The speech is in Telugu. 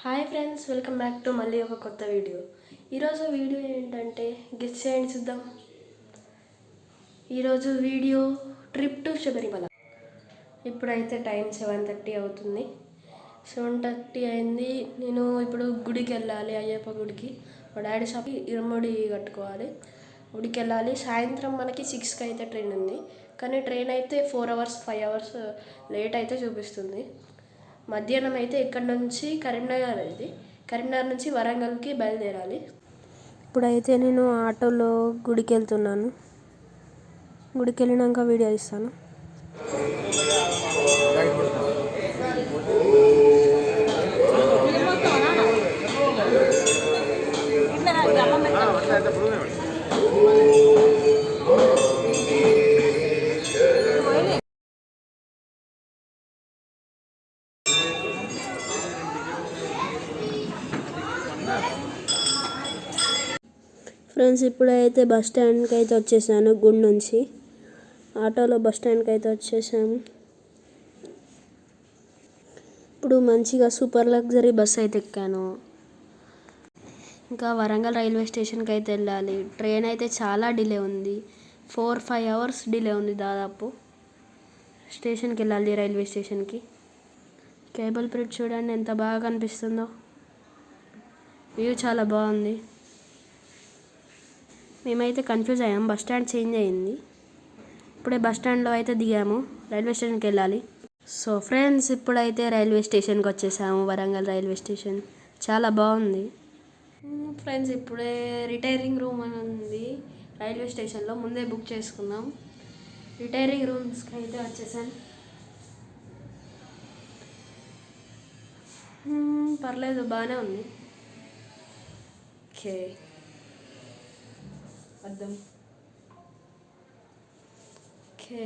Hi friends, welcome back to మళ్ళీ ఒక కొత్త వీడియో. ఈరోజు వీడియో ఏంటంటే గెస్ చేయండి చూద్దాం. ఈరోజు వీడియో ట్రిప్ టు శబరిమల. ఇప్పుడైతే టైం 7:30 అవుతుంది. 7:30 అయింది. నేను ఇప్పుడు గుడికి వెళ్ళాలి, అయ్యప్ప గుడికి. మా డాడీ షాప్కి ఇరముడి కట్టుకోవాలి. గుడికి వెళ్ళాలి. సాయంత్రం మనకి 6కి అయితే ట్రైన్ ఉంది, కానీ ట్రైన్ అయితే 4 అవర్స్ 5 అవర్స్ లేట్ అయితే చూపిస్తుంది. మధ్యాహ్నం అయితే ఇక్కడ నుంచి కరీంనగర్ నుంచి వరంగల్కి బయలుదేరాలి. ఇప్పుడైతే నేను ఆటోలో గుడికి వెళ్తున్నాను. గుడికి వెళ్ళినాక వీడియో ఇస్తాను. ఫ్రెండ్స్, ఇప్పుడైతే బస్ స్టాండ్కి అయితే వచ్చేసాను. గుడి నుంచి ఆటోలో బస్ స్టాండ్కి అయితే వచ్చేసాము. ఇప్పుడు మంచిగా సూపర్ లగ్జరీ బస్ అయితే ఎక్కాను. ఇంకా వరంగల్ రైల్వే స్టేషన్కి అయితే వెళ్ళాలి. ట్రైన్ అయితే చాలా డిలే ఉంది, 4-5 అవర్స్ డిలే ఉంది దాదాపు. స్టేషన్కి వెళ్ళాలి, రైల్వే స్టేషన్కి. కేబుల్ బ్రిడ్జ్ చూడండి ఎంత బాగా కనిపిస్తుందో. వ్యూ చాలా బాగుంది. మేమైతే కన్ఫ్యూజ్ అయ్యాము, బస్ స్టాండ్ చేంజ్ అయ్యింది. ఇప్పుడే బస్ స్టాండ్లో అయితే దిగాము, రైల్వే స్టేషన్కి వెళ్ళాలి. సో ఫ్రెండ్స్, ఇప్పుడైతే రైల్వే స్టేషన్కి వచ్చేసాము. వరంగల్ రైల్వే స్టేషన్ చాలా బాగుంది. ఫ్రెండ్స్, ఇప్పుడే రిటైరింగ్ రూమ్ అని ఉంది రైల్వే స్టేషన్లో, ముందే బుక్ చేసుకున్నాం. రిటైరింగ్ రూమ్స్కి అయితే వచ్చేసాను. పర్లేదు, బాగానే ఉంది. ఓకే, అర్థం. ఓకే.